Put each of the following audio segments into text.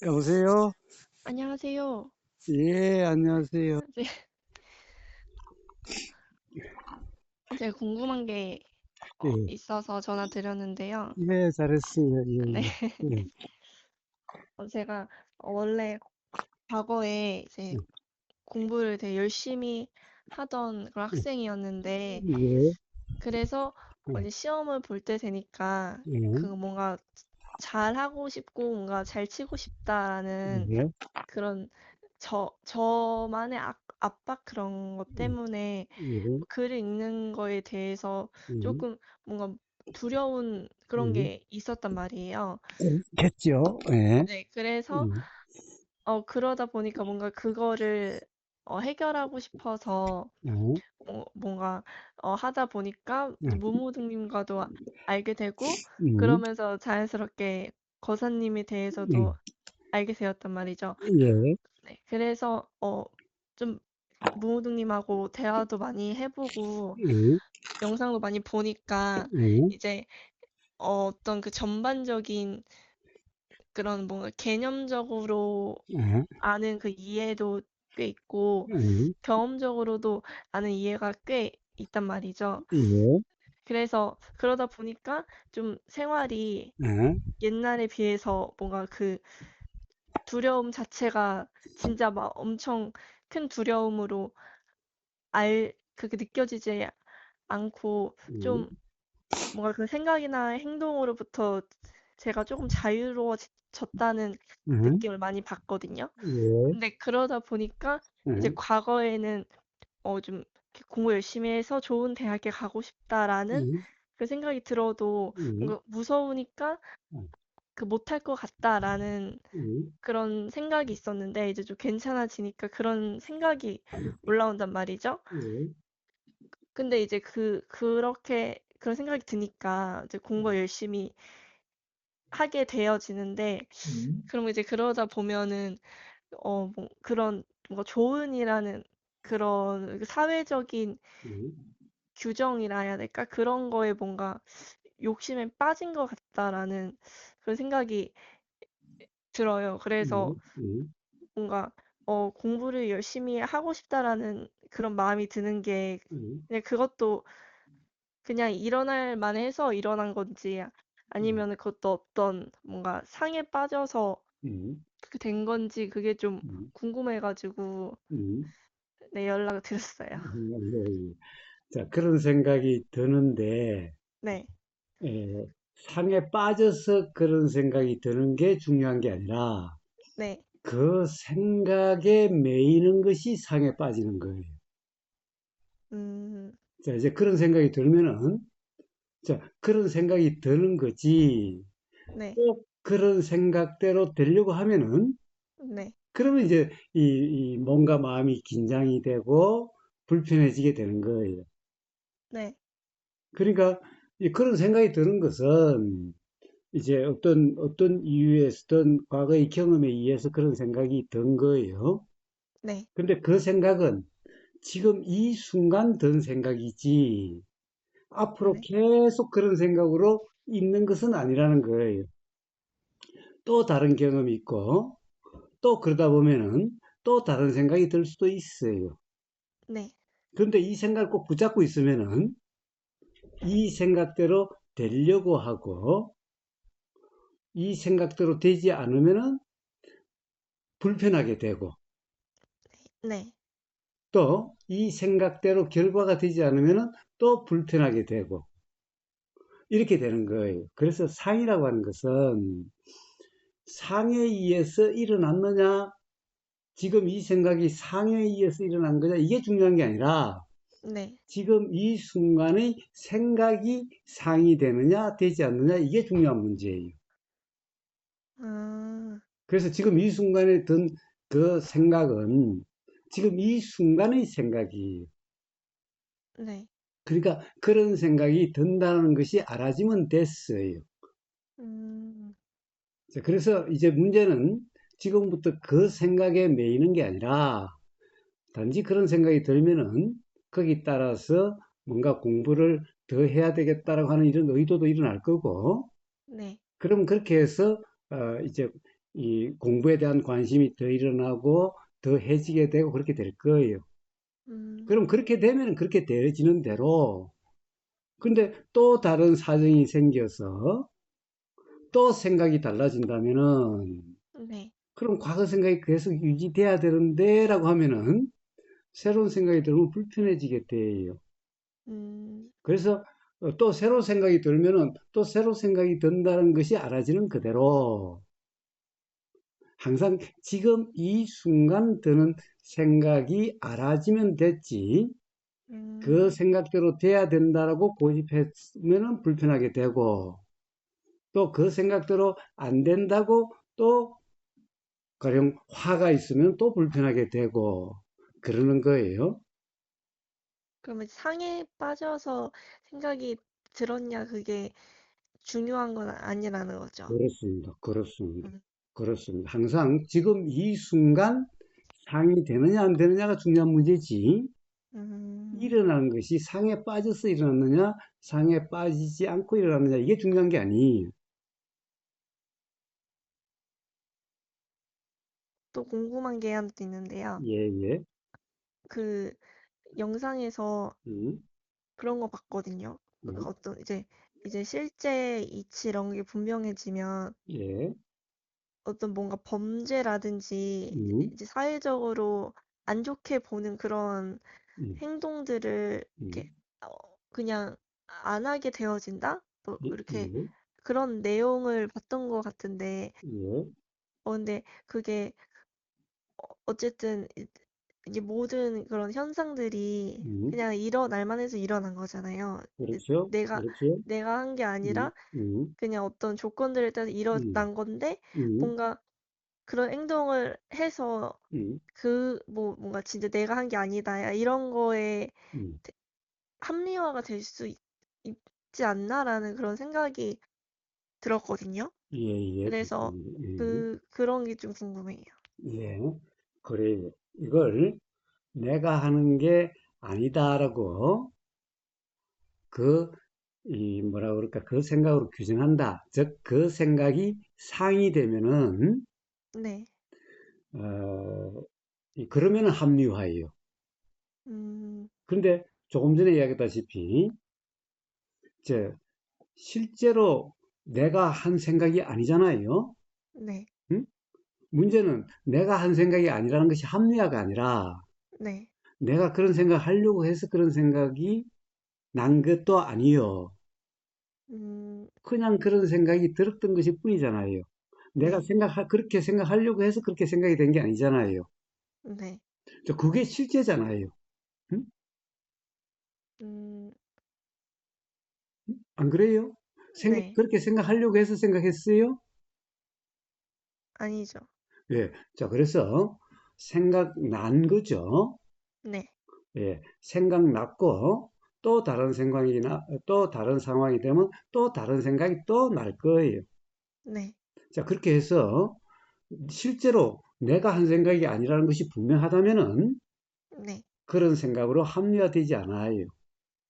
여보세요? 안녕하세요. 예, 안녕하세요. 네, 제가 궁금한 게 예, 있어서 전화 드렸는데요. 예, 잘했어요. 네, 예, 예, 제가 원래 과거에 이제 공부를 되게 열심히 하던 그런 예, 학생이었는데, 예, 그래서 예, 이제 시험을 볼 때 되니까 그 예, 뭔가 잘하고 싶고 뭔가 잘 치고 싶다라는 예, 그런 저만의 압박 그런 것 때문에 예, 글을 읽는 거에 대해서 예, 조금 뭔가 두려운 그런 예. 게 있었단 말이에요. 겠죠? 예, 네, 그래서 예, 그러다 보니까 뭔가 그거를 해결하고 싶어서 예, 뭔가 하다 보니까 이제 무무등님과도 알게 되고 예, 그러면서 자연스럽게 거사님에 예, 대해서도 알게 되었단 말이죠. 예, 네, 그래서 좀 무무등님하고 대화도 많이 해보고 예, 영상도 많이 보니까 예, 이제 어떤 그 전반적인 그런 뭔가 개념적으로 예, 아는 그 이해도 꽤 있고 예, 경험적으로도 아는 이해가 꽤 있단 말이죠. 예, 그래서 그러다 보니까 좀 생활이 예, 옛날에 비해서 뭔가 그 두려움 자체가 진짜 막 엄청 큰 두려움으로 그렇게 느껴지지 않고 좀 뭔가 그 생각이나 행동으로부터 제가 조금 자유로워졌다는 예, 느낌을 많이 받거든요. 예, 근데 그러다 보니까 이제 예, 과거에는 좀 이렇게 공부 열심히 해서 좋은 대학에 가고 싶다라는 예, 그 생각이 들어도 예, 뭔가 무서우니까 그 못할 것 같다라는 예, 그런 생각이 있었는데 이제 좀 괜찮아지니까 그런 생각이 올라온단 말이죠. 예, 근데 이제 그렇게 그런 생각이 드니까 이제 공부 열심히 하게 되어지는데 그럼 이제 그러다 보면은 뭐 그런 뭔가 조언이라는 그런 그 사회적인 예, 규정이라 해야 될까? 그런 거에 뭔가 욕심에 빠진 것 같다라는 그런 생각이 들어요. 그래서 예, 뭔가 공부를 열심히 하고 싶다라는 그런 마음이 드는 게 예, 그냥 그것도 그냥 일어날 만해서 일어난 건지 아니면 그것도 어떤 뭔가 상에 빠져서 예, 그렇게 된 건지 그게 좀 예, 궁금해가지고 예. 네, 연락을 드렸어요. 예. 자, 그런 생각이 드는데, 네, 에, 상에 빠져서 그런 생각이 드는 게 중요한 게 아니라, 네, 그 생각에 매이는 것이 상에 빠지는 거예요. 음, 자, 이제 그런 생각이 들면은, 자, 그런 생각이 드는 거지, 네, 꼭 그런 생각대로 되려고 하면은, 네, 그러면 이제 뭔가 마음이 긴장이 되고, 불편해지게 되는 거예요. 네, 그러니까, 그런 생각이 드는 것은, 이제 어떤 이유에서든 과거의 경험에 의해서 그런 생각이 든 거예요. 네, 근데 그 생각은 지금 이 순간 든 생각이지, 앞으로 네, 계속 그런 생각으로 있는 것은 아니라는 거예요. 또 다른 경험이 있고, 또 그러다 보면은 또 다른 생각이 들 수도 있어요. 네, 그런데 이 생각을 꼭 붙잡고 있으면은 이 생각대로 되려고 하고, 이 생각대로 되지 않으면은 불편하게 되고, 네, 또 이 생각대로 결과가 되지 않으면 또 불편하게 되고 이렇게 되는 거예요. 그래서 상이라고 하는 것은 상에 의해서 일어났느냐, 지금 이 생각이 상에 의해서 일어난 거냐, 이게 중요한 게 아니라 네, 지금 이 순간의 생각이 상이 되느냐, 되지 않느냐, 이게 중요한 문제예요. 아, 그래서 지금 이 순간에 든 그 생각은 지금 이 순간의 생각이에요. 네, 그러니까 그런 생각이 든다는 것이 알아지면 됐어요. 음, 자, 그래서 이제 문제는 지금부터 그 생각에 매이는 게 아니라 단지 그런 생각이 들면은 거기 따라서 뭔가 공부를 더 해야 되겠다라고 하는 이런 의도도 일어날 거고, 네, 그럼 그렇게 해서 이제 이 공부에 대한 관심이 더 일어나고 더 해지게 되고 그렇게 될 거예요. 그럼 음, 그렇게 되면 그렇게 되어지는 대로 근데 또 다른 사정이 생겨서 또 생각이 달라진다면은 네. 그럼 과거 생각이 계속 유지돼야 되는데라고 하면은 새로운 생각이 들면 불편해지게 돼요. 음, 그래서 또 새로운 생각이 들면은 또 새로운 생각이 든다는 것이 알아지는 그대로 항상 지금 이 순간 드는 생각이 알아지면 됐지 그 음, 생각대로 돼야 된다라고 고집했으면 불편하게 되고 또 그 생각대로 안 된다고 또 가령 화가 있으면 또 불편하게 되고 그러는 거예요. 그러면 상에 빠져서 생각이 들었냐, 그게 중요한 건 아니라는 거죠. 그렇습니다. 그렇습니다. 음, 그렇습니다. 항상 지금 이 순간 상이 되느냐 안 되느냐가 중요한 문제지 음, 일어나는 것이 상에 빠져서 일어났느냐 상에 빠지지 않고 일어났느냐 이게 중요한 게 아니에요. 또 궁금한 게 하나 또 있는데요. 예, 예. 그 영상에서 음, 그런 거 봤거든요. 그 음, 어떤 이제 실제 이치 이런 게 분명해지면 예. 어떤 뭔가 범죄라든지 음, 이제 사회적으로 안 좋게 보는 그런 음, 행동들을 이렇게 음. 어, 그냥 안 하게 되어진다? 뭐 예, 이렇게 예, 그런 내용을 봤던 것 같은데, 예. 근데 그게 어쨌든 이게 모든 그런 현상들이 음, 그냥 일어날 만해서 일어난 거잖아요. 그렇죠. 내가 그렇죠. 내가 한 게 음, 아니라 음, 그냥 어떤 조건들에 따라서 음, 일어난 건데 음, 뭔가 그런 행동을 해서 음, 그 뭐 뭔가 진짜 내가 한 게 아니다 야 이런 거에 음. 합리화가 될 수 있지 않나라는 그런 생각이 들었거든요. 예, 예, 그래서 좋습니다. 그런 게 좀 궁금해요. 예, 예. 그래요. 이걸 내가 하는 게 아니다라고 그, 뭐라 그럴까, 그 생각으로 규정한다. 즉, 그 생각이 상이 되면은, 네. 그러면은 합리화예요. 음, 그런데 조금 전에 이야기했다시피, 저, 실제로 내가 한 생각이 아니잖아요. 네. 응? 문제는 내가 한 생각이 아니라는 것이 합리화가 아니라, 네. 내가 그런 생각 하려고 해서 그런 생각이 난 것도 아니요. 음, 그냥 그런 생각이 들었던 것일 뿐이잖아요. 내가 네. 그렇게 생각하려고 해서 그렇게 생각이 된 게 아니잖아요. 네. 그게 실제잖아요. 응? 음, 안 그래요? 네. 그렇게 생각하려고 해서 생각했어요? 아니죠. 예. 자, 그래서 생각난 거죠. 네. 예. 생각났고, 또 다른 상황이 되면 또 다른 생각이 또 날 거예요. 네. 자, 그렇게 해서 실제로 내가 한 생각이 아니라는 것이 분명하다면은 네. 그런 생각으로 합리화되지 않아요.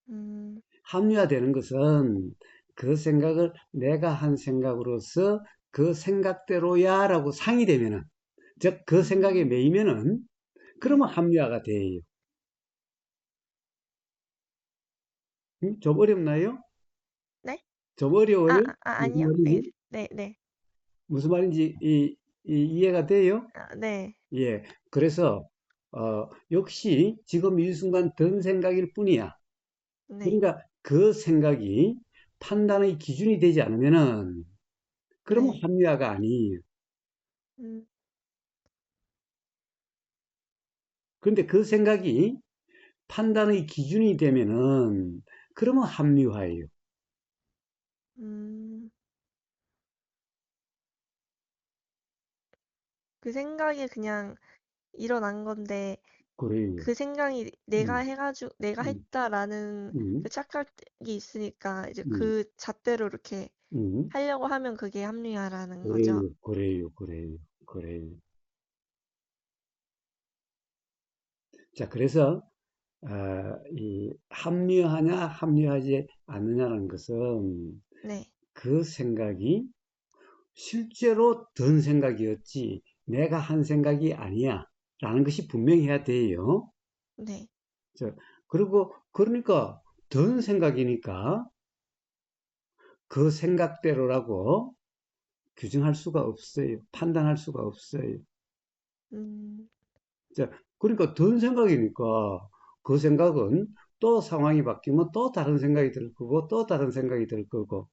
음, 합리화되는 것은 그 생각을 내가 한 생각으로서 그 생각대로야라고 상이 되면은, 즉 그 생각에 음, 매이면은 네. 그러면 합리화가 돼요. 좀 어렵나요? 네? 좀 어려워요? 무슨 아니요. 네. 말인지? 네. 네. 무슨 말인지 이해가 돼요? 네. 예. 그래서 역시 지금 이 순간 든 생각일 뿐이야. 네. 그러니까 그 생각이 판단의 기준이 되지 않으면은 그러면 네. 합리화가 아니에요. 음, 그런데 그 생각이 판단의 기준이 되면은 그러면 합리화예요. 음, 그 생각이 그냥 일어난 건데 그래요. 그 생각이 음, 내가 음, 했다라는 그 음, 착각이 있으니까 이제 음, 그 잣대로 이렇게 음. 하려고 하면 그게 합리화라는 거죠. 그래요, 그래요, 그래요, 그래요. 자, 그래서 이 합리화하냐, 합리화하지 않느냐는 것은 네. 그 생각이 실제로 든 생각이었지 내가 한 생각이 아니야 라는 것이 분명히 해야 돼요. 네. 저, 그리고 그러니까 든 생각이니까 그 생각대로라고 규정할 수가 없어요. 판단할 수가 없어요. 음, 자, 그러니까 든 생각이니까 그 생각은 또 상황이 바뀌면 또 다른 생각이 들 거고 또 다른 생각이 들 거고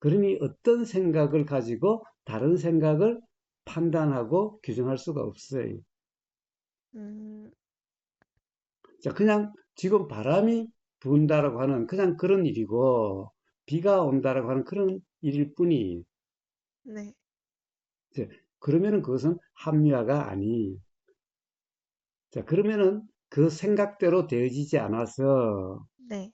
그러니 어떤 생각을 가지고 다른 생각을 판단하고 규정할 수가 없어요. 음, 자, 그냥 지금 바람이 분다라고 하는 그냥 그런 일이고 비가 온다라고 하는 그런 일일 뿐이 네. 이제 그러면은 그것은 합리화가 아니. 자, 그러면은 그 생각대로 되어지지 않아서 네.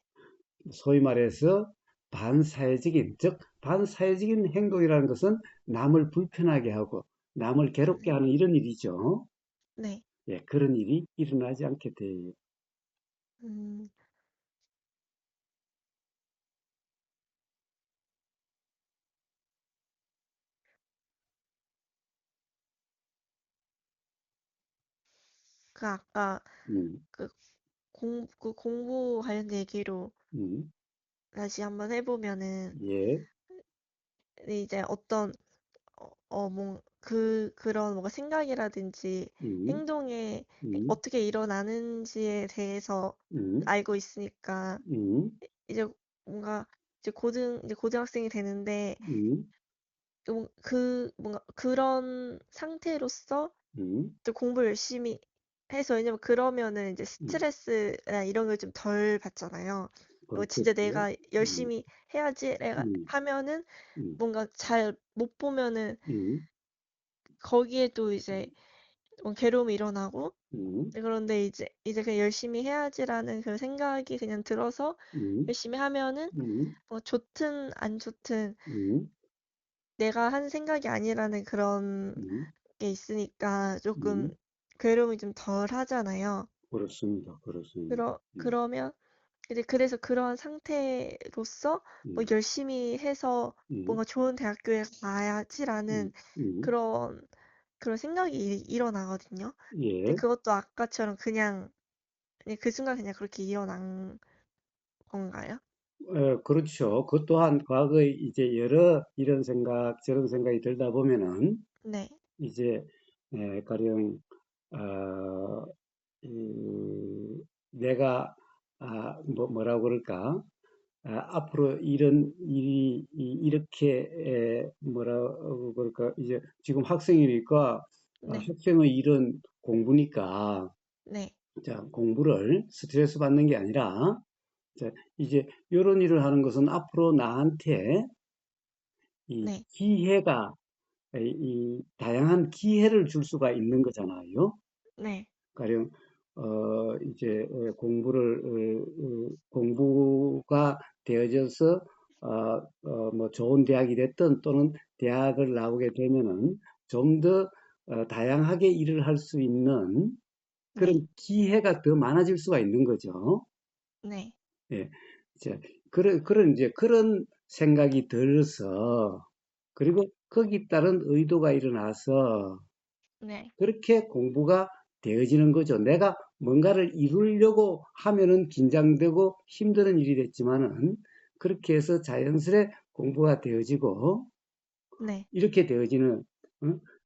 소위 말해서 반사회적인, 즉 반사회적인 행동이라는 것은 남을 불편하게 하고 남을 괴롭게 네. 하는 이런 일이죠. 네. 예, 그런 일이 일어나지 않게 돼요. 음, 그 아까 음, 그 그 공부 관련 얘기로 음, 다시 한번 해보면은 예, 이제 어떤 그런 뭔가 생각이라든지 음, 행동에 음, 어떻게 일어나는지에 대해서 음, 알고 있으니까 음, 이제 뭔가 이제 고등학생이 되는데 음, 뭔가 그런 상태로서 음, 또 공부 열심히 해서 왜냐면 그러면은 이제 음, 스트레스나 이런 걸 좀 덜 받잖아요. 진짜 그렇겠죠. 내가 음, 열심히 해야지 내가 음, 하면은 음, 뭔가 잘 못 보면은 음, 거기에 또 이제 괴로움이 일어나고 음, 그런데 이제 그냥 열심히 해야지라는 그 생각이 그냥 들어서 음, 열심히 하면은 음, 뭐 좋든 안 좋든 음, 내가 한 생각이 아니라는 그런 음, 게 있으니까 조금 음, 괴로움이 좀 덜 하잖아요. 그렇습니다. 그렇습니다. 그러면 이제 그래서 그러한 상태로서 뭐 음, 열심히 해서 음, 뭔가 좋은 대학교에 가야지라는 음, 음, 그런 그런 생각이 일어나거든요. 근데 예, 그것도 아까처럼 그냥 그 순간 그냥 그렇게 일어난 건가요? 그렇죠. 그 또한 과거에 이제 여러 이런 생각, 저런 생각이 들다 보면은 네, 이제 가령 어, 내가 뭐라고 그럴까? 앞으로 이런 일이 이렇게 뭐라고 그럴까? 이제 지금 학생이니까 네, 학생의 일은 공부니까 네, 자, 공부를 스트레스 받는 게 아니라 자, 이제 이런 일을 하는 것은 앞으로 나한테 이 네, 기회가 이 다양한 기회를 줄 수가 있는 거잖아요. 네, 가령 이제 공부가 되어져서 뭐 좋은 대학이 됐든 또는 대학을 나오게 되면은 좀 더 다양하게 일을 할 수 있는 네, 그런 기회가 더 많아질 수가 있는 거죠. 네, 예. 자, 그런 이제 그런 생각이 들어서 그리고 거기에 따른 의도가 일어나서 네, 그렇게 공부가 되어지는 거죠. 내가 뭔가를 이루려고 하면은 긴장되고 힘드는 일이 됐지만은 그렇게 해서 자연스레 공부가 되어지고 네, 이렇게 되어지는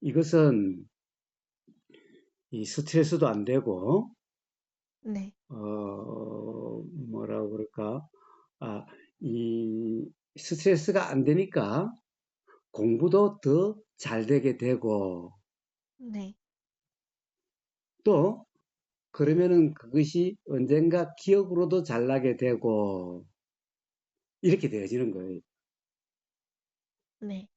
이것은 이 스트레스도 안 되고 네, 뭐라고 그럴까? 아, 이 스트레스가 안 되니까 공부도 더 잘 되게 되고 네. 또 그러면은 그것이 언젠가 기억으로도 잘 나게 되고 이렇게 되어지는 거예요. 네.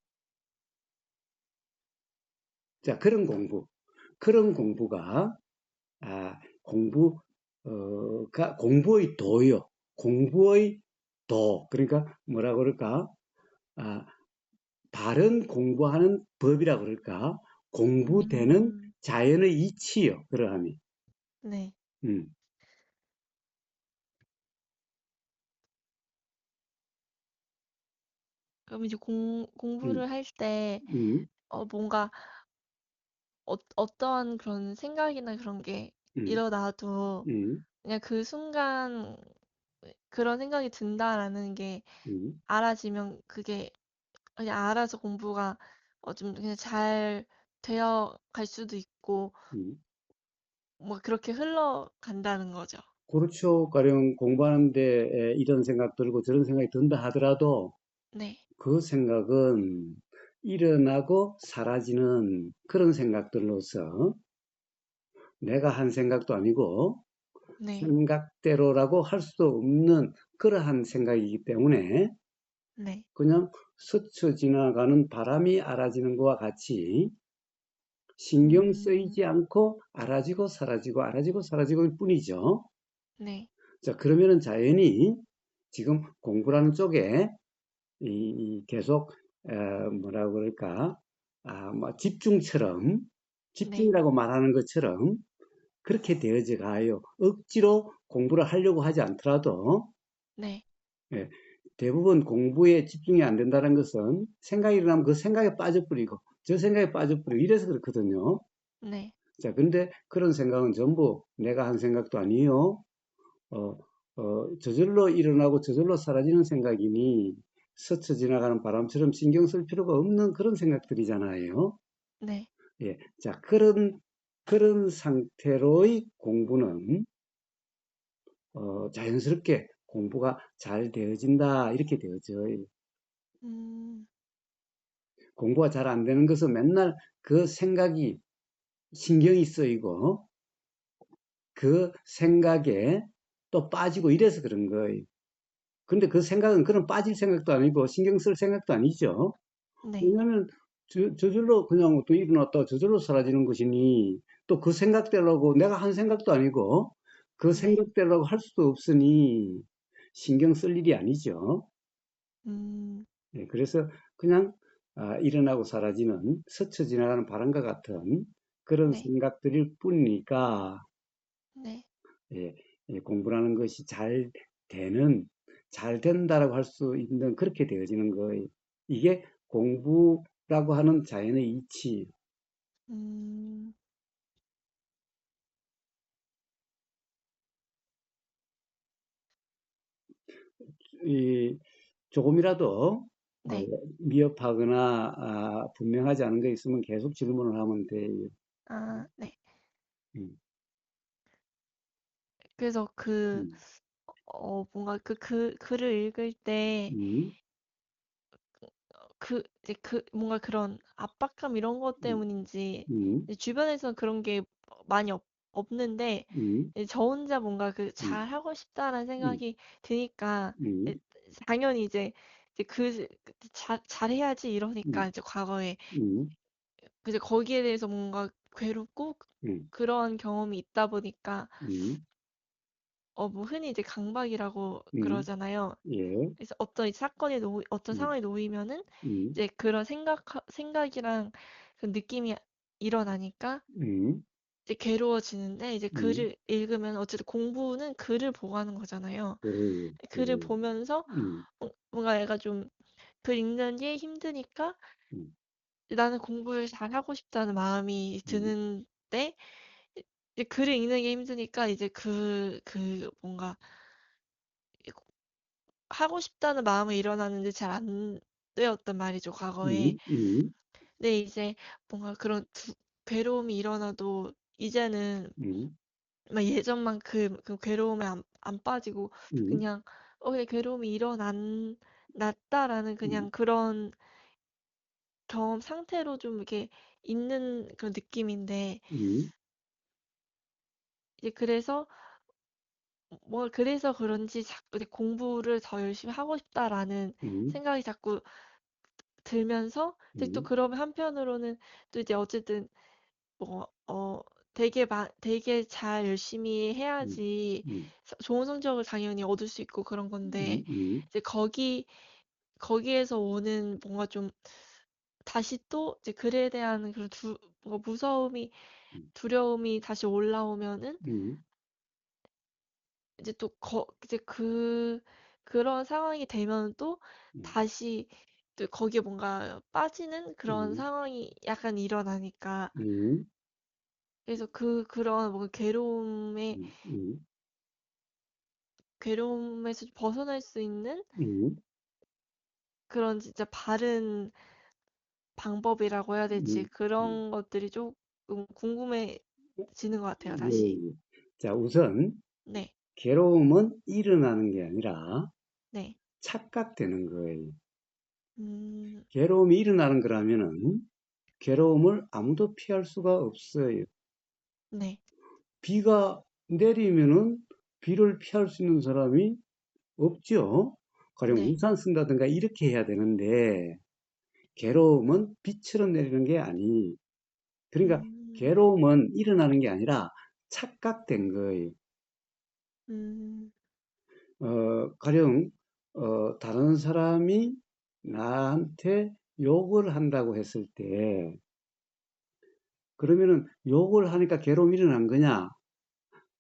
자, 그런 공부가 공부 가 공부의 도요. 공부의 도. 그러니까 뭐라 그럴까? 아, 바른 공부하는 법이라 그럴까? 공부되는 음, 자연의 이치요. 그러함이. 네. 음. 그럼 이제 음, 공부를 할 때, 음, 뭔가, 어떠한 그런 생각이나 그런 게 음, 일어나도, 음, 그냥 그 순간 그런 생각이 든다라는 게 음, 알아지면 그게 그냥 알아서 공부가 좀 그냥 잘 되어 갈 수도 있고, 음. 뭐 그렇게 흘러간다는 거죠. 그렇죠. 가령 공부하는데 이런 생각 들고 저런 생각이 든다 하더라도 네, 그 생각은 일어나고 사라지는 그런 생각들로서 내가 한 생각도 아니고 네, 생각대로라고 할 수도 없는 그러한 생각이기 때문에 네. 그냥 스쳐 지나가는 바람이 알아지는 것과 같이 신경 음, 쓰이지 않고 알아지고 사라지고 알아지고 사라지고일 뿐이죠. 네, 자, 그러면은 자연히 지금 공부라는 쪽에 계속 뭐라 그럴까 뭐 집중처럼 네, 집중이라고 말하는 것처럼 그렇게 되어져 가요. 억지로 공부를 하려고 하지 않더라도 네, 예, 대부분 공부에 집중이 안 된다는 것은 생각이 일어나면 그 생각에 빠져버리고 저 생각에 빠져버리고 이래서 그렇거든요. 네, 자, 근데 그런 생각은 전부 내가 한 생각도 아니요. 어, 저절로 일어나고 저절로 사라지는 생각이니 스쳐 지나가는 바람처럼 신경 쓸 필요가 없는 그런 생각들이잖아요. 네. 예, 자, 그런 상태로의 공부는 자연스럽게 공부가 잘 되어진다 이렇게 되어져요. 음, 공부가 잘 안 되는 것은 맨날 그 생각이 신경이 쓰이고 그 생각에 또 빠지고 이래서 그런 거예요. 근데 그 생각은 그런 빠질 생각도 아니고 신경 쓸 생각도 아니죠. 네, 왜냐하면 저절로 그냥 또 일어났다가 저절로 사라지는 것이니 또 그 생각대로고 내가 한 생각도 아니고 그 네. 생각대로라고 할 수도 없으니 신경 쓸 일이 아니죠. 음, 예, 그래서 그냥 일어나고 사라지는 스쳐 지나가는 바람과 같은 그런 네, 생각들일 뿐이니까 네. 예, 공부라는 것이 되는, 잘 된다라고 할 수 있는 그렇게 되어지는 거예요. 이게 공부라고 하는 자연의 이치. 음, 이 조금이라도 어, 네. 미흡하거나 분명하지 않은 게 있으면 계속 질문을 하면 돼요. 네. 음, 그래서 음, 뭔가 글을 읽을 때, 음, 이제 뭔가 그런 압박감 이런 것 음, 때문인지, 음, 이제 주변에서 그런 게 많이 없는데, 음, 이제 저 혼자 뭔가 음, 잘하고 싶다라는 음, 생각이 드니까, 이- 음, 당연히 이제 잘해야지 이러니까 음, 이제 과거에, 음, 이제 거기에 대해서 뭔가 괴롭고 음, 그런 경험이 있다 보니까, 음, 뭐 흔히 이제 강박이라고 음, 그러잖아요. 예, 그래서 어떤 음, 상황에 놓이면은 음, 이제 그런 생각이랑 그 느낌이 일어나니까 음, 이제 괴로워지는데, 이제 음, 글을 읽으면 어쨌든 공부는 글을 보고 하는 거잖아요. 그래요, 글을 그래요. 보면서 음, 뭔가 내가 좀 글 읽는 게 힘드니까 음, 나는 공부를 잘하고 싶다는 마음이 음, 드는데, 이제 글을 읽는 게 힘드니까 이제 뭔가 하고 싶다는 마음이 일어나는데 잘 안 되었단 말이죠, 과거에. 음, 음, 근데 이제 뭔가 그런 괴로움이 일어나도 이제는 음, 막 예전만큼 그 괴로움에 안 빠지고 음, 그냥 그냥 괴로움이 났다라는 음, 그냥 그런 경험 상태로 좀 이렇게 있는 그런 느낌인데, 음, 이제 그래서 그런지 자꾸 이제 공부를 더 열심히 하고 싶다라는 음, 생각이 자꾸 들면서, 근데 또 음, 그러면 한편으로는 또 이제 어쨌든 뭐 되게 잘 열심히 음, 해야지 음, 좋은 성적을 당연히 얻을 수 있고 그런 건데, 음, 이제 거기에서 오는 뭔가 좀 다시 또 이제 글에 대한 그런 뭔가 두려움이 다시 올라오면은 음, 이제 또 이제 그런 상황이 되면 또 음, 다시 또 거기에 뭔가 빠지는 그런 음, 상황이 약간 일어나니까 음, 그래서 그런 뭔가 음, 괴로움에서 벗어날 수 있는 음, 그런 진짜 바른 방법이라고 해야 될지 음, 음. 그런 것들이 조금 궁금해지는 것 같아요, 예, 다시. 예. 자, 우선 네, 괴로움은 일어나는 게 아니라 네, 착각되는 거예요. 음, 괴로움이 일어나는 거라면은 괴로움을 아무도 피할 수가 없어요. 네, 비가 내리면은 비를 피할 수 있는 사람이 없죠. 가령 네, 우산 쓴다든가 이렇게 해야 되는데 괴로움은 비처럼 내리는 게 아니. 그러니까 음, 괴로움은 일어나는 게 아니라 착각된 거예요. 음, 가령 다른 사람이 나한테 욕을 한다고 했을 때 그러면은 욕을 하니까 괴로움이 일어난 거냐?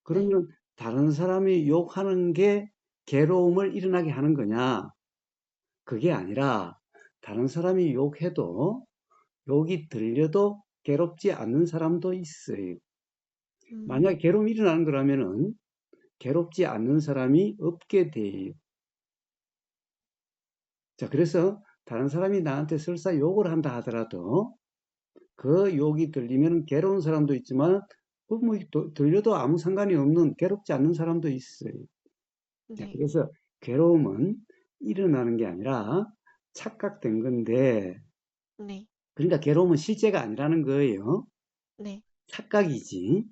네, 그러면 다른 사람이 욕하는 게 괴로움을 일어나게 하는 거냐? 그게 아니라 다른 사람이 욕해도 욕이 들려도 괴롭지 않는 사람도 있어요. 만약에 음, 괴로움이 일어나는 거라면은 괴롭지 않는 사람이 없게 돼요. 자, 그래서 다른 사람이 나한테 설사 욕을 한다 하더라도 그 욕이 들리면 괴로운 사람도 있지만 뭐 들려도 아무 상관이 없는 괴롭지 않는 사람도 있어요. 자, 네, 그래서 괴로움은 일어나는 게 아니라 착각된 건데, 네, 그러니까 괴로움은 실제가 아니라는 거예요. 네, 착각이지.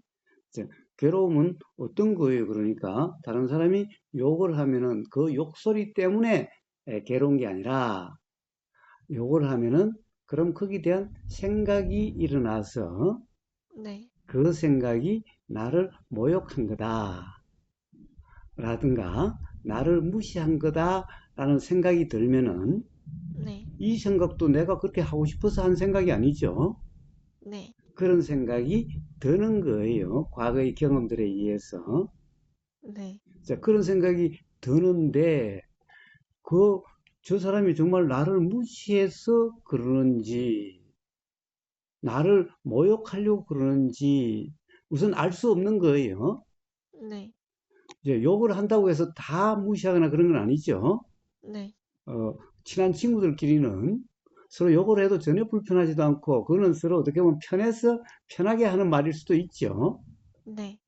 자, 괴로움은 어떤 거예요? 그러니까 다른 사람이 욕을 하면은 그 욕소리 때문에 괴로운 게 아니라 욕을 하면은 그럼 거기에 대한 생각이 일어나서 네, 그 생각이 나를 모욕한 거다. 라든가 나를 무시한 거다라는 생각이 들면은 네, 이 생각도 내가 그렇게 하고 싶어서 한 생각이 아니죠. 네, 그런 생각이 드는 거예요. 과거의 경험들에 의해서. 네, 자, 그런 생각이 드는데 그 저 사람이 정말 나를 무시해서 그러는지 나를 모욕하려고 그러는지 우선 알 수 없는 거예요. 네, 이제 욕을 한다고 해서 다 무시하거나 그런 건 아니죠. 네, 어, 친한 친구들끼리는 서로 욕을 해도 전혀 불편하지도 않고 그거는 서로 어떻게 보면 편해서 편하게 하는 말일 수도 있죠. 네,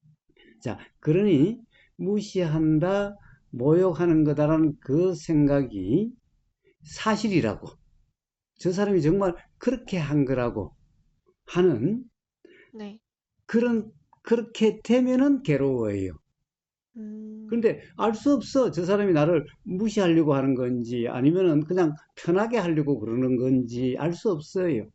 자, 그러니 무시한다, 모욕하는 거다라는 그 생각이 사실이라고, 저 사람이 정말 그렇게 한 거라고 하는 네, 그런, 그렇게 되면은 괴로워요. 음, 근데 알 수 없어. 저 사람이 나를 무시하려고 하는 건지 아니면은 그냥 편하게 하려고 그러는 건지 알 수 없어요.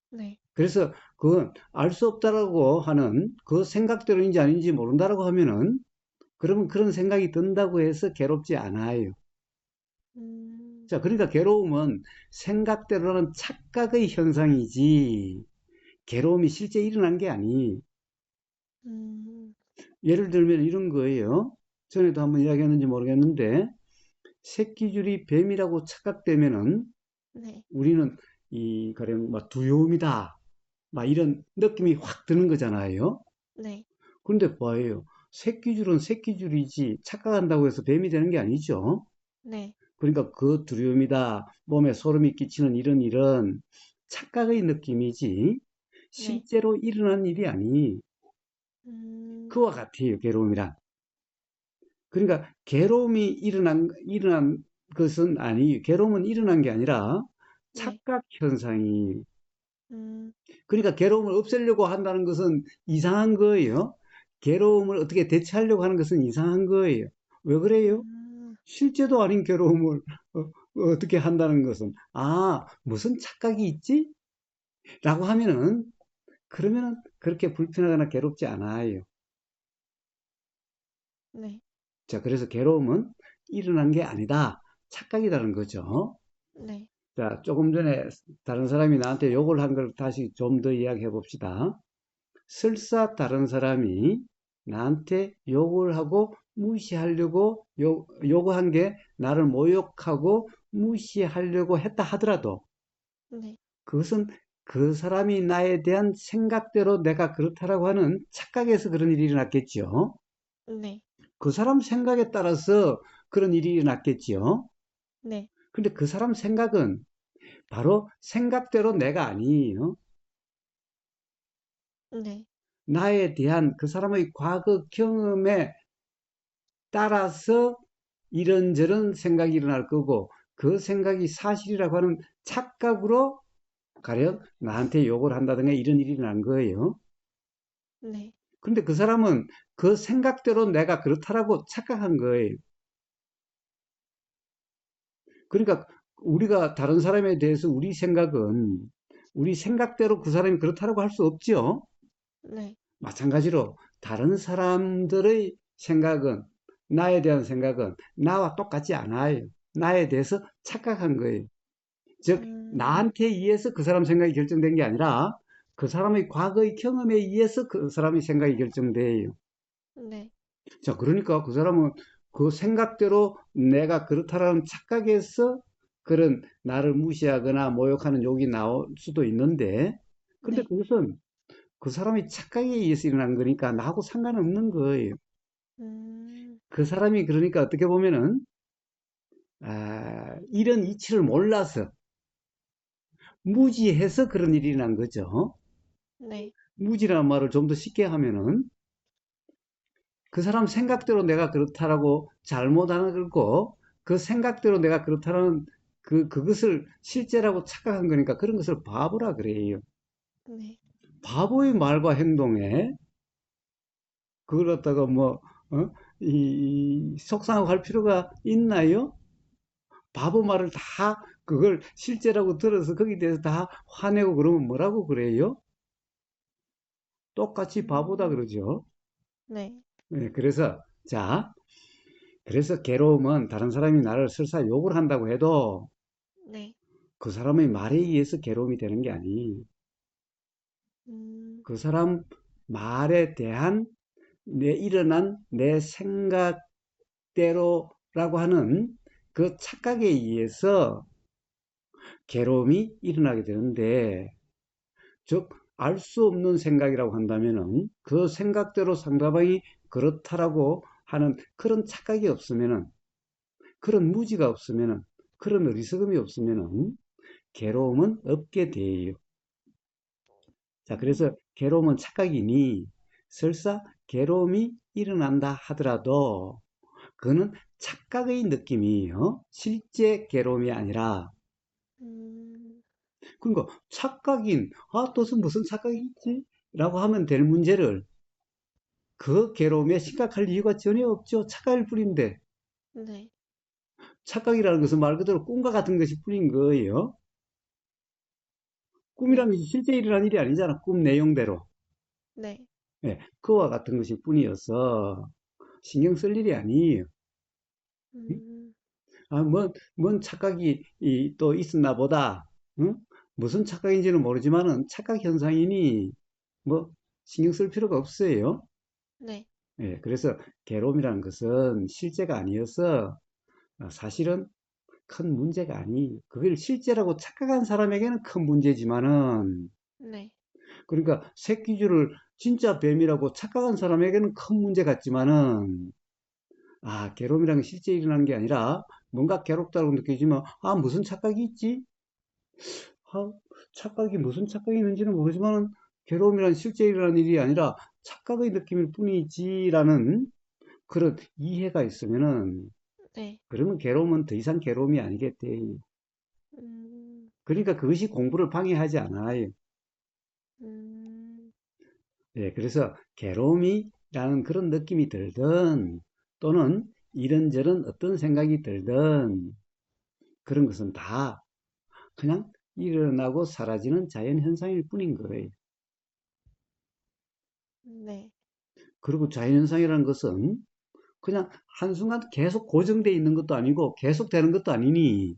네, 그래서 그건 알 수 없다라고 하는 그 생각대로인지 아닌지 모른다라고 하면은 그러면 그런 생각이 든다고 해서 괴롭지 않아요. 음, 자, 그러니까 괴로움은 생각대로는 착각의 현상이지 괴로움이 실제 일어난 게 아니. 음, 예를 들면 이런 거예요. 전에도 한번 이야기했는지 모르겠는데 새끼줄이 뱀이라고 착각되면은 네, 우리는 이 가령 막 두려움이다. 막 이런 느낌이 확 드는 거잖아요. 네, 그런데 뭐예요? 새끼줄은 새끼줄이지 착각한다고 해서 뱀이 되는 게 아니죠. 네, 그러니까 그 두려움이다, 몸에 소름이 끼치는 이런 착각의 느낌이지 네, 실제로 일어난 일이 아니. 음, 그와 같아요, 괴로움이란. 그러니까 괴로움이 일어난 것은 아니, 괴로움은 일어난 게 아니라 네, 착각 현상이. 음, 그러니까 괴로움을 없애려고 한다는 것은 이상한 거예요. 괴로움을 어떻게 대체하려고 하는 것은 이상한 거예요. 왜 그래요? 음, 실제도 아닌 괴로움을 떻게 한다는 것은 무슨 착각이 있지? 라고 하면은 그러면은 그렇게 불편하거나 괴롭지 않아요. 네, 자, 그래서 괴로움은 일어난 게 아니다. 착각이라는 거죠. 네, 자, 조금 전에 다른 사람이 나한테 욕을 한 걸 다시 좀 더 이야기해 봅시다. 설사 다른 사람이 나한테 욕을 하고 무시하려고 요구한 게 나를 모욕하고 무시하려고 했다 하더라도 네, 그것은 그 사람이 나에 대한 생각대로 내가 그렇다라고 하는 착각에서 그런 일이 일어났겠죠. 네, 그 사람 생각에 따라서 그런 일이 일어났겠지요. 네, 근데 그 사람 생각은 바로 생각대로 내가 아니에요. 네, 나에 대한 그 사람의 과거 경험에 따라서 이런저런 생각이 일어날 거고 그 생각이 사실이라고 하는 착각으로 가령 나한테 욕을 한다든가 이런 일이 일어난 거예요. 네, 근데 그 사람은 그 생각대로 내가 그렇다라고 착각한 거예요. 그러니까 우리가 다른 사람에 대해서 우리 생각대로 그 사람이 그렇다라고 할 수 없죠. 네, 마찬가지로 다른 사람들의 생각은 나에 대한 생각은 나와 똑같지 않아요. 나에 대해서 착각한 거예요. 즉 음, 나한테 의해서 그 사람 생각이 결정된 게 아니라 그 사람의 과거의 경험에 의해서 그 사람의 생각이 결정돼요. 네, 자, 그러니까 그 사람은 그 생각대로 내가 그렇다라는 착각에서 그런 나를 무시하거나 모욕하는 욕이 나올 수도 있는데, 근데 네, 그것은 그 사람의 착각에 의해서 일어난 거니까 나하고 상관없는 거예요. 음, 그 사람이 그러니까 어떻게 보면은, 이런 이치를 몰라서 무지해서 그런 일이 일어난 거죠. 네, 무지라는 말을 좀 더 쉽게 하면은 그 사람 생각대로 내가 그렇다라고 잘못 알고 그 생각대로 내가 그렇다라는 그것을 실제라고 착각한 거니까 그런 것을 바보라 그래요. 네, 바보의 말과 행동에 그걸 갖다가 뭐, 어? 속상하고 할 필요가 있나요? 바보 말을 다 그걸 실제라고 들어서 거기에 대해서 다 화내고 그러면 뭐라고 그래요? 똑같이 바보다 음, 그러죠. 네, 네, 그래서 괴로움은 다른 사람이 나를 설사 욕을 한다고 해도 네, 그 사람의 말에 의해서 괴로움이 되는 게 아니. 음, 그 사람 말에 대한 일어난 내 생각대로라고 하는 그 착각에 의해서 괴로움이 일어나게 되는데, 즉, 알 수 없는 생각이라고 한다면은 그 생각대로 상대방이 그렇다라고 하는 그런 착각이 없으면은, 그런 무지가 없으면은, 그런 어리석음이 없으면은 괴로움은 없게 돼요. 자, 그래서 음, 괴로움은 착각이니 설사 괴로움이 일어난다 하더라도 그거는 착각의 느낌이에요. 실제 괴로움이 아니라. 음, 그러니까 착각인, 또 무슨 착각이 있지? 라고 하면 될 문제를 그 괴로움에 심각할 이유가 전혀 없죠. 착각일 뿐인데. 네, 착각이라는 것은 말 그대로 꿈과 같은 것이 뿐인 거예요. 네, 꿈이라는 것이 실제 일어난 일이 아니잖아. 꿈 내용대로. 네, 예, 그와 같은 것일 뿐이어서 신경 쓸 일이 아니에요. 음, 뭔 착각이 또 있었나 보다. 응? 무슨 착각인지는 모르지만은 착각 현상이니 뭐 신경 쓸 필요가 없어요. 네, 예, 그래서 괴로움이라는 것은 실제가 아니어서 사실은 큰 문제가 아니. 그걸 실제라고 착각한 사람에게는 큰 문제지만은 네, 그러니까 새끼줄을 진짜 뱀이라고 착각한 사람에게는 큰 문제 같지만은 괴로움이라는 게 실제 일어나는 게 아니라 뭔가 괴롭다고 느끼지만 무슨 착각이 있지? 아, 착각이 무슨 착각이 있는지는 모르지만 괴로움이란 실제 일어나는 일이 아니라 착각의 느낌일 뿐이지라는 그런 이해가 있으면은 네, 그러면 괴로움은 더 이상 괴로움이 아니겠대. 음, 그러니까 그것이 공부를 방해하지 않아요. 음, 예, 그래서 괴로움이라는 그런 느낌이 들든 또는 이런저런 어떤 생각이 들든 그런 것은 다 그냥 일어나고 사라지는 자연 현상일 뿐인 거예요. 네, 그리고 자연 현상이라는 것은 그냥 한순간 계속 고정되어 있는 것도 아니고 계속 되는 것도 아니니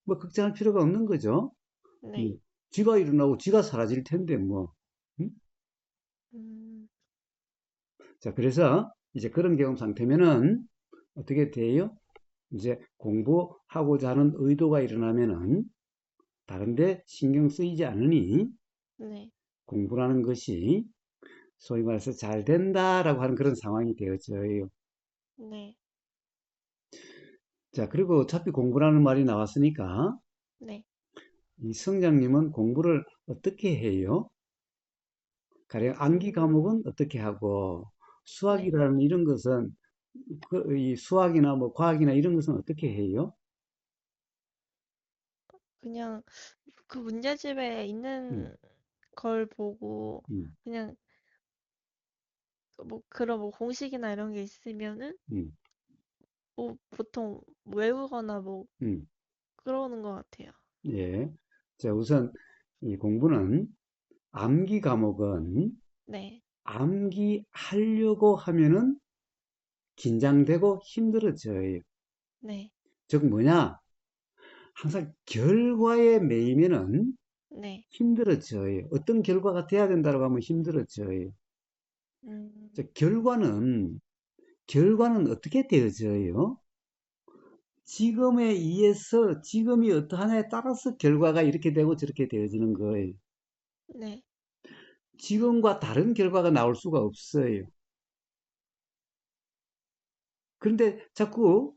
뭐 걱정할 필요가 없는 거죠. 뭐 네, 쥐가 일어나고 쥐가 사라질 텐데 뭐. 음? 음, 자, 그래서 이제 그런 경험 상태면은 어떻게 돼요? 이제 공부하고자 하는 의도가 일어나면은 다른데 신경 쓰이지 않으니 네. 공부라는 것이 소위 말해서 잘 된다라고 하는 그런 상황이 되어져요. 네. 자, 그리고 어차피 공부라는 말이 나왔으니까 네. 이 성장님은 공부를 어떻게 해요? 가령 암기 음, 과목은 어떻게 하고 네. 수학이라는 이런 것은 이 수학이나 뭐 과학이나 이런 것은 어떻게 해요? 그냥 그 문제집에 음, 있는 걸 보고 음, 그냥 뭐 그런 뭐 공식이나 이런 게 있으면은 음, 뭐 보통 외우거나 뭐 음. 그러는 것 같아요. 예. 자, 우선 이 공부는 암기 과목은 네. 암기하려고 하면은 긴장되고 힘들어져요. 네. 즉 뭐냐? 항상 결과에 매이면은 네. 힘들어져요. 어떤 결과가 돼야 된다고 하면 힘들어져요. 음, 즉, 결과는 어떻게 되어져요? 지금에 의해서 지금이 어떠하냐에 따라서 결과가 이렇게 되고 저렇게 되어지는 거예요. 네. 지금과 다른 결과가 나올 수가 없어요. 그런데 자꾸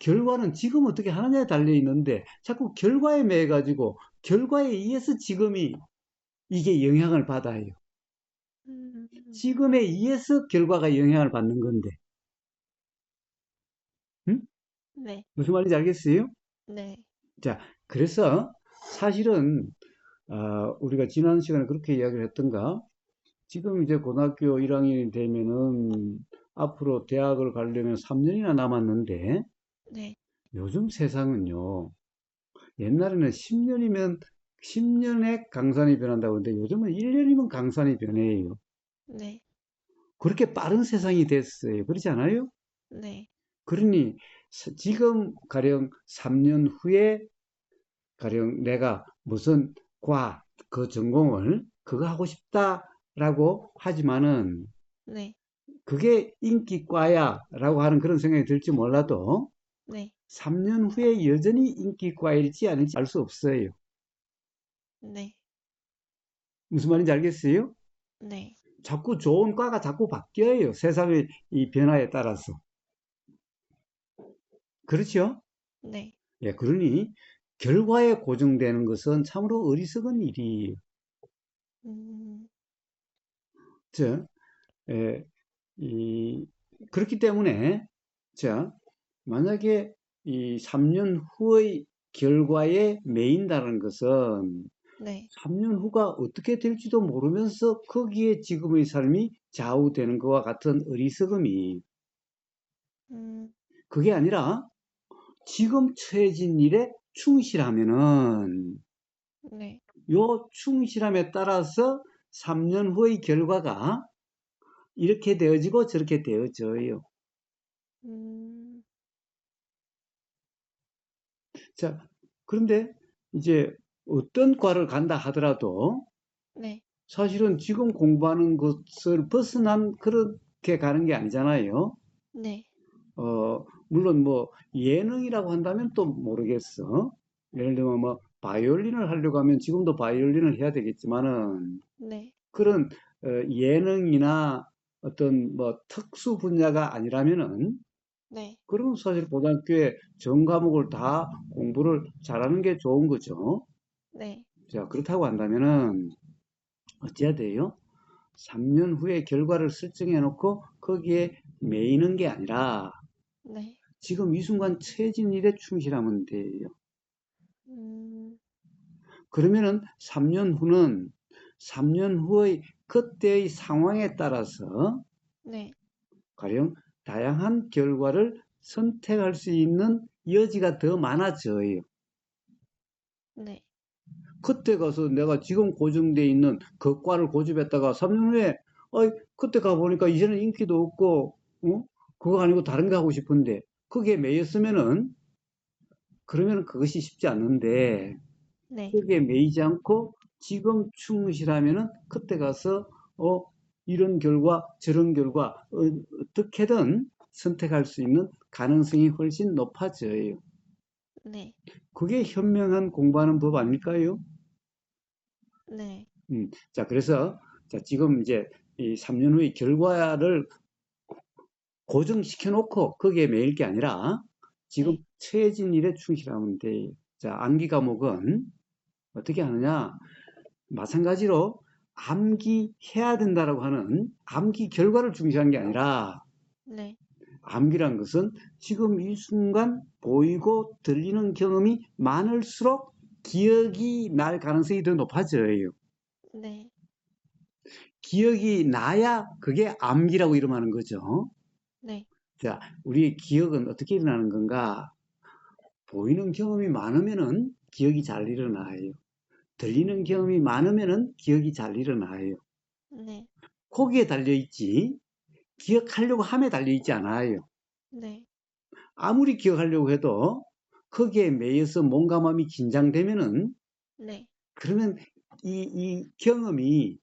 결과는 지금 어떻게 하느냐에 달려 있는데 자꾸 결과에 매여 가지고 결과에 의해서 지금이 이게 영향을 받아요. 음, 지금에 의해서 결과가 영향을 받는 건데, 응? 네. 무슨 말인지 알겠어요? 네. 자, 그래서 사실은 우리가 지난 시간에 그렇게 이야기를 했던가? 지금 이제 고등학교 1학년이 되면은 앞으로 대학을 가려면 3년이나 남았는데 네. 요즘 세상은요. 옛날에는 10년이면 10년에 강산이 변한다고 하는데 요즘은 1년이면 강산이 변해요. 네. 그렇게 빠른 세상이 됐어요. 그렇지 않아요? 네. 그러니 지금 가령 3년 후에 가령 내가 무슨 그 전공을 그거 하고 싶다라고 하지만은 네. 그게 인기과야라고 하는 그런 생각이 들지 몰라도 네. 3년 후에 여전히 인기과일지 아닐지 알 수 없어요. 네. 무슨 말인지 알겠어요? 네. 자꾸 좋은 과가 자꾸 바뀌어요. 세상의 이 변화에 따라서. 그렇죠? 네. 예, 그러니 결과에 고정되는 것은 참으로 어리석은 일이에요. 음, 저, 예, 이, 그렇기 때문에, 자, 만약에 이 3년 후의 결과에 매인다는 것은 네. 3년 후가 어떻게 될지도 모르면서 거기에 지금의 삶이 좌우되는 것과 같은 어리석음이 음, 그게 아니라 지금 처해진 일에 충실하면은 네. 요 충실함에 따라서 3년 후의 결과가 이렇게 되어지고 저렇게 되어져요. 음, 자, 그런데 이제 어떤 과를 간다 하더라도 네. 사실은 지금 공부하는 것을 벗어난 그렇게 가는 게 아니잖아요. 네. 물론 뭐 예능이라고 한다면 또 모르겠어. 예를 들면 뭐 바이올린을 하려고 하면 지금도 바이올린을 해야 되겠지만은 네. 그런 예능이나 어떤 뭐 특수 분야가 아니라면은 네. 그러면 사실 고등학교에 전 과목을 다 공부를 잘하는 게 좋은 거죠. 네. 자, 그렇다고 한다면은 어찌해야 돼요? 3년 후에 결과를 설정해 놓고 거기에 매이는 게 아니라 네. 지금 이 순간 처해진 일에 충실하면 돼요. 음, 그러면은 3년 후는 3년 후의 그때의 상황에 따라서 네. 가령 다양한 결과를 선택할 수 있는 여지가 더 많아져요. 네. 그때 가서 내가 지금 고정돼 있는 그 과를 고집했다가 3년 후에 그때 가보니까 이제는 인기도 없고 그거 아니고 다른 거 하고 싶은데 거기에 매였으면은 그러면 그것이 쉽지 않는데 네. 거기에 매이지 않고 지금 충실하면은 그때 가서 이런 결과 저런 결과 어떻게든 선택할 수 있는 가능성이 훨씬 높아져요. 네. 그게 현명한 공부하는 법 아닐까요? 네. 자, 그래서 자, 지금 이제 이 3년 후의 결과를 고정시켜 놓고 거기에 매일 게 아니라 지금 네. 처해진 일에 충실하면 돼요. 자, 암기 과목은 어떻게 하느냐? 마찬가지로 암기해야 된다라고 하는 암기 결과를 중시하는 게 아니라 네. 암기란 것은 지금 이 순간 보이고 들리는 경험이 많을수록 기억이 날 가능성이 더 높아져요. 네. 기억이 나야 그게 암기라고 이름하는 거죠. 네. 자, 우리의 기억은 어떻게 일어나는 건가? 보이는 경험이 많으면은 기억이 잘 일어나요. 들리는 경험이 많으면은 기억이 잘 일어나요. 네. 거기에 달려있지, 기억하려고 함에 달려있지 않아요. 네. 아무리 기억하려고 해도 거기에 매여서 몸과 마음이 긴장되면은, 네. 그러면 이 경험이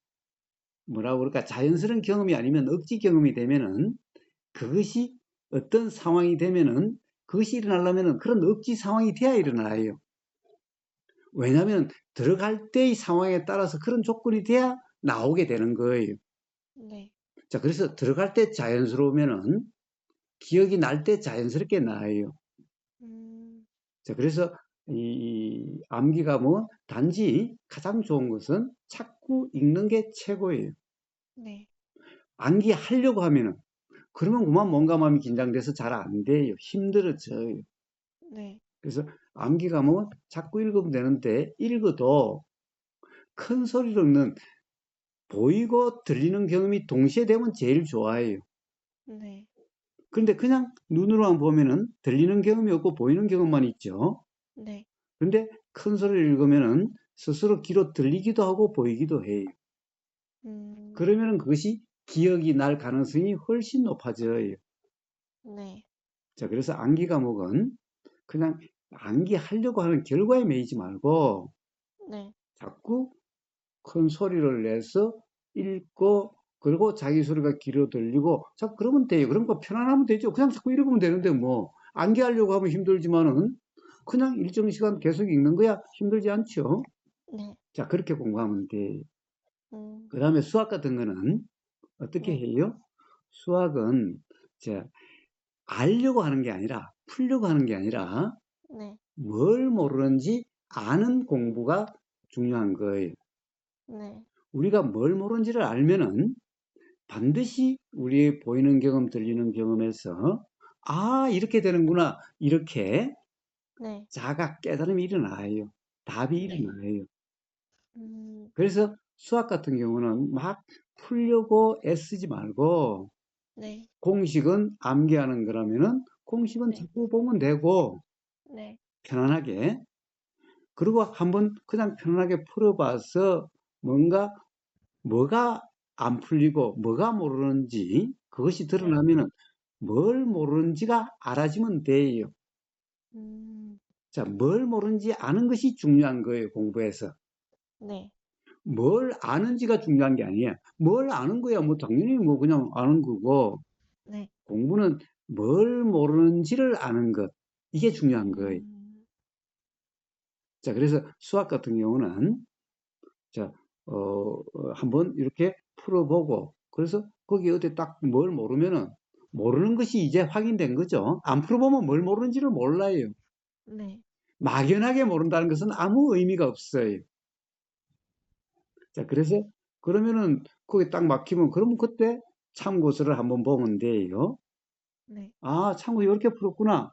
뭐라고 그럴까, 자연스러운 경험이 아니면 억지 경험이 되면은, 그것이 어떤 상황이 되면은, 그것이 일어나려면은 그런 억지 상황이 돼야 일어나요. 왜냐하면 들어갈 때의 상황에 따라서 그런 조건이 돼야 나오게 되는 거예요. 네. 자, 그래서 들어갈 때 자연스러우면은 기억이 날 때 자연스럽게 나요. 음. 자, 그래서 이 암기가 뭐 단지 가장 좋은 것은 자꾸 읽는 게 최고예요. 네. 암기하려고 하면은 그러면 그만 몸과 마음이 긴장돼서 잘 안 돼요. 힘들어져요. 네. 그래서 암기 과목은 자꾸 읽으면 되는데 읽어도 큰 소리로 읽는 보이고 들리는 경험이 동시에 되면 제일 좋아해요. 네. 그런데 그냥 눈으로만 보면은 들리는 경험이 없고 보이는 경험만 있죠. 네. 그런데 큰 소리를 읽으면은 스스로 귀로 들리기도 하고 보이기도 해요. 음. 그러면은 그것이 기억이 날 가능성이 훨씬 높아져요. 네. 자, 그래서 암기 과목은 그냥 암기하려고 하는 결과에 매이지 말고 네. 자꾸 큰 소리를 내서 읽고 그리고 자기 소리가 귀로 들리고 자꾸 그러면 돼요. 그런 거 편안하면 되죠. 그냥 자꾸 읽으면 되는데 뭐 암기하려고 하면 힘들지만은 그냥 일정 시간 계속 읽는 거야 힘들지 않죠. 네. 자, 그렇게 공부하면 돼. 음. 그 다음에 수학 같은 거는 어떻게 네. 해요? 수학은 자, 알려고 하는 게 아니라 풀려고 하는 게 아니라 네. 뭘 모르는지 아는 공부가 중요한 거예요. 네. 우리가 뭘 모르는지를 알면은 반드시 우리의 보이는 경험, 들리는 경험에서 아, 이렇게 되는구나. 이렇게 네. 자각 깨달음이 일어나요. 답이 네. 일어나요. 음. 그래서 수학 같은 경우는 막 풀려고 애쓰지 말고 네. 공식은 암기하는 거라면은 공식은 네. 자꾸 보면 되고 네. 편안하게 그리고 한번 그냥 편안하게 풀어봐서 뭔가 뭐가 안 풀리고 뭐가 모르는지 그것이 네. 드러나면은 뭘 모르는지가 알아지면 돼요. 음. 자, 뭘 모르는지 아는 것이 중요한 거예요, 공부에서. 네. 뭘 아는지가 중요한 게 아니야. 뭘 아는 거야, 뭐 당연히 뭐 그냥 아는 거고 네. 공부는 뭘 모르는지를 아는 것. 이게 중요한 거예요. 음. 자, 그래서 수학 같은 경우는 자, 한번 이렇게 풀어보고, 그래서 거기 어디 딱 뭘 모르면은, 모르는 것이 이제 확인된 거죠. 안 풀어보면 뭘 모르는지를 몰라요. 네. 막연하게 모른다는 것은 아무 의미가 없어요. 자, 그래서, 네. 그러면은, 거기 딱 막히면, 그러면 그때 참고서를 한번 보면 돼요. 네. 아, 참고 이렇게 풀었구나.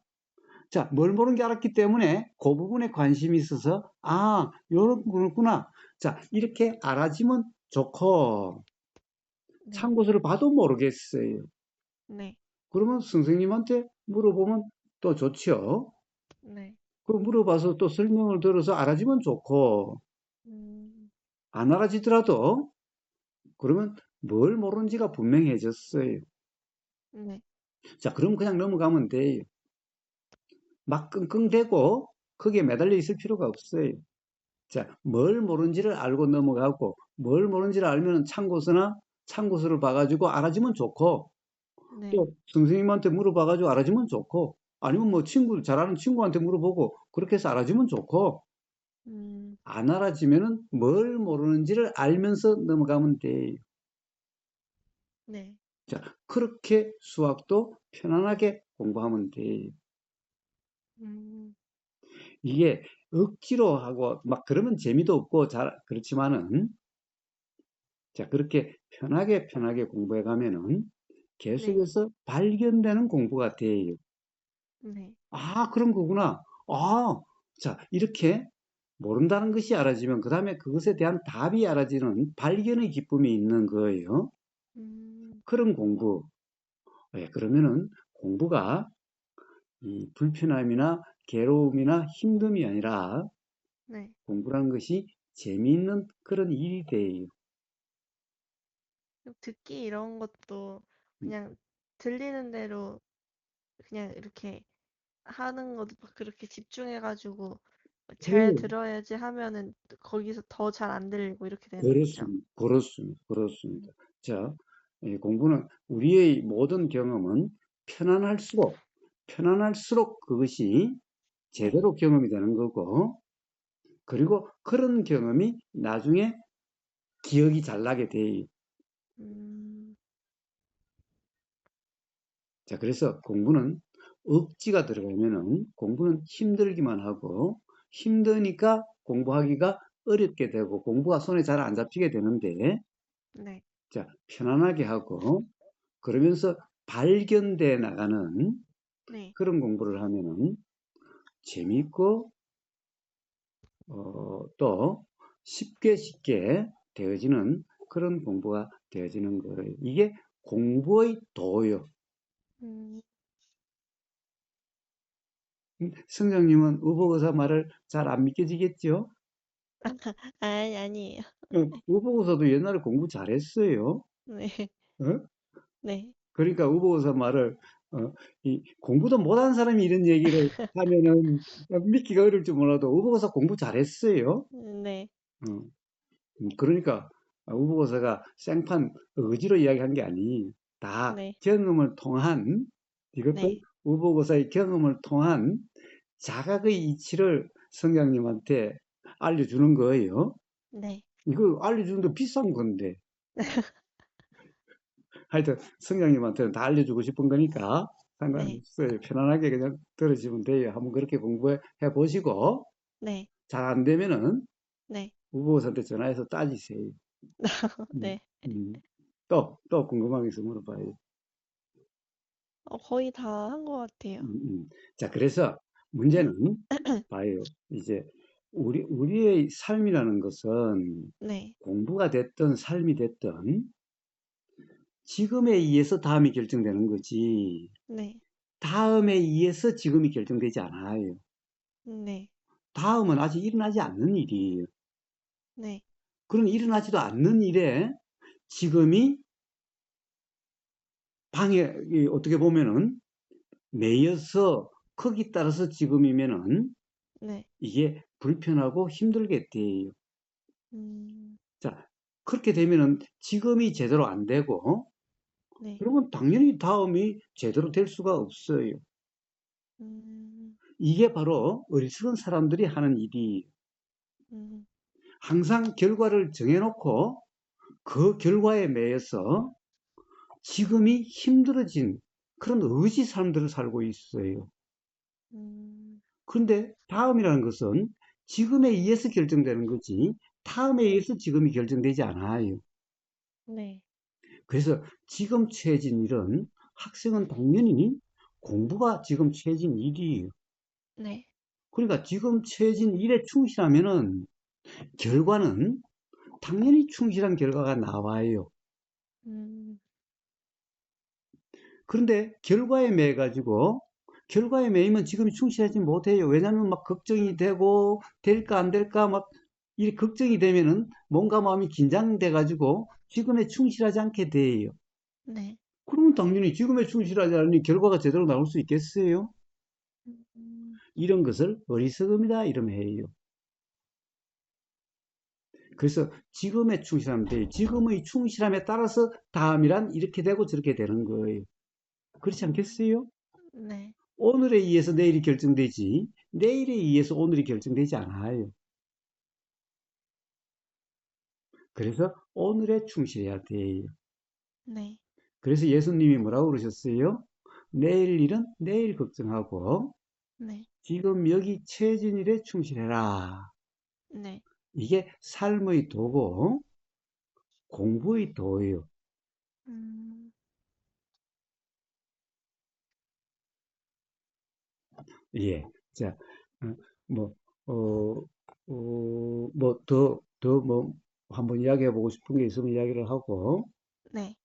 자, 뭘 모르는 게 알았기 때문에 그 부분에 관심이 있어서, 아, 요런 거구나. 자, 이렇게 알아지면 좋고, 네. 참고서를 봐도 모르겠어요. 네. 그러면 선생님한테 물어보면 또 좋죠. 네. 그 물어봐서 또 설명을 들어서 알아지면 좋고, 음. 안 알아지더라도 그러면 뭘 모르는지가 분명해졌어요. 네. 자, 그럼 그냥 넘어가면 돼요. 막 끙끙대고 거기에 매달려 있을 필요가 없어요. 자, 뭘 모르는지를 알고 넘어가고, 뭘 모르는지를 알면 참고서나 참고서를 봐가지고 알아지면 좋고, 네. 또 선생님한테 물어봐가지고 알아주면 좋고, 아니면 뭐 친구, 잘 아는 친구한테 물어보고, 그렇게 해서 알아주면 좋고, 음, 안 알아지면은 뭘 모르는지를 알면서 넘어가면 돼. 네. 자, 그렇게 수학도 편안하게 공부하면 돼. 음, 이게 억지로 하고 막 그러면 재미도 없고 잘 그렇지만은 자, 그렇게 편하게 공부해 가면은 네. 계속해서 발견되는 공부가 돼요. 네. 아, 그런 거구나. 아, 자, 이렇게 모른다는 것이 알아지면 그다음에 그것에 대한 답이 알아지는 발견의 기쁨이 있는 거예요. 음, 그런 공부. 예, 그러면은 공부가 이 불편함이나 괴로움이나 힘듦이 아니라 네. 공부라는 것이 재미있는 그런 일이 돼요. 듣기 이런 것도 음, 그냥 들리는 대로 그냥 이렇게 하는 것도 막 그렇게 집중해가지고 잘 그, 들어야지 하면은 거기서 더 잘 안 들리고 이렇게 되는 거죠. 그렇습니다. 자, 공부는 우리의 모든 경험은 편안할수록, 편안할수록 그것이 네. 제대로 경험이 되는 거고, 그리고 그런 경험이 나중에 기억이 잘 나게 돼요. 음, 자, 그래서 공부는 억지가 들어가면은 공부는 힘들기만 하고 힘드니까 공부하기가 어렵게 되고 공부가 손에 잘 안 잡히게 되는데 네. 자, 편안하게 하고 그러면서 발견돼 나가는 네. 그런 공부를 하면은 재미있고 또 쉽게 되어지는 그런 공부가 되어지는 거예요. 이게 공부의 도요. 음, 성장님은 의복의사 말을 잘 안 믿겨지겠죠? 아니, 아니에요. 의복의사도 옛날에 공부 잘했어요. 네. 어? 네. 그러니까 의복의사 말을 이 공부도 못한 사람이 이런 얘기를 하면은 믿기가 어려울 줄 몰라도 의복의사 공부 잘했어요. 네. 어, 그러니까 의복의사가 생판 의지로 이야기한 게 아니 다 네. 경험을 통한 이것도 네. 의복의사의 경험을 통한 자각의 이치를 성장님한테 알려주는 거예요. 네. 이거 알려주는데 비싼 건데. 하여튼 성장님한테는 다 알려주고 싶은 거니까 네. 상관없어요. 편안하게 그냥 들으시면 돼요. 한번 그렇게 공부해 보시고 네. 잘 안 되면은 네. 우보사한테 전화해서 따지세요. 음, 네. 음. 또 궁금한 게 있으면 물어봐요. 거의 다 한 것 같아요. 자, 그래서 네. 문제는 봐요. 이제 우리의 삶이라는 것은 네. 공부가 됐든 삶이 됐든 지금에 의해서 다음이 결정되는 거지. 네. 다음에 의해서 지금이 결정되지 않아요. 네. 다음은 아직 일어나지 않는 일이에요. 네. 그런 일어나지도 않는 일에 지금이 어떻게 보면은 매여서 크기 따라서 지금이면은 네. 이게 불편하고 힘들게 돼요. 음, 자, 그렇게 되면은 지금이 제대로 안 되고, 네. 그러면 당연히 다음이 제대로 될 수가 없어요. 음, 이게 바로 어리석은 사람들이 하는 일이 음, 항상 결과를 정해놓고 그 결과에 매여서 지금이 힘들어진 그런 의지 사람들을 살고 있어요. 음, 그런데 다음이라는 것은 지금에 의해서 결정되는 거지 다음에 네. 의해서 지금이 결정되지 않아요. 네. 그래서 지금 처해진 일은 학생은 당연히 공부가 지금 처해진 일이에요. 네. 그러니까 지금 처해진 일에 충실하면은 결과는 당연히 충실한 결과가 나와요. 음, 그런데 결과에 매여 가지고 결과에 매이면 지금이 충실하지 못해요. 왜냐하면 막 걱정이 되고 될까 안 될까 막 이 걱정이 되면은 뭔가 마음이 긴장돼 가지고 지금에 충실하지 않게 돼요. 네. 그러면 당연히 지금에 충실하지 않으니 결과가 제대로 나올 수 있겠어요? 음, 이런 것을 어리석음이다 이러면 해요. 그래서 지금에 충실하면 돼요. 지금의 충실함에 따라서 다음이란 이렇게 되고 저렇게 되는 거예요. 그렇지 않겠어요? 네, 오늘에 의해서 내일이 결정되지, 내일에 의해서 오늘이 결정되지 않아요. 그래서 오늘에 충실해야 돼요. 네, 그래서 예수님이 뭐라고 그러셨어요? 내일 일은 내일 걱정하고 네, 지금 여기 처해진 일에 충실해라. 네, 이게 삶의 도고 공부의 도예요. 음, 예. 자, 어, 뭐, 어, 뭐, 한번 이야기해보고 싶은 게 있으면 이야기를 하고, 네,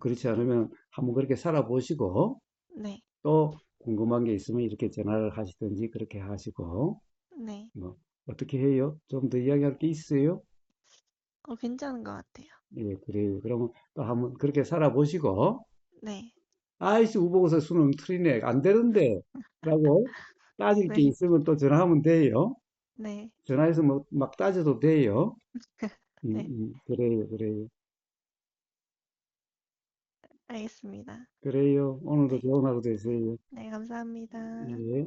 그렇지 않으면 한번 그렇게 살아보시고, 네, 또 궁금한 게 있으면 이렇게 전화를 하시든지 그렇게 하시고, 네. 뭐, 어떻게 해요? 좀 더 이야기할 게 있어요? 괜찮은 것 같아요. 예, 그래요. 그러면 또 한번 그렇게 살아보시고, 네, 아이씨, 우보고사 수능 틀리네. 안 되는데. 라고 따질 게 네, 있으면 또 전화하면 돼요. 네, 전화해서 뭐 막 따져도 돼요. 네, 그래요, 그래요. 알겠습니다. 그래요. 오늘도 네, 좋은 하루 되세요. 네, 감사합니다. 예.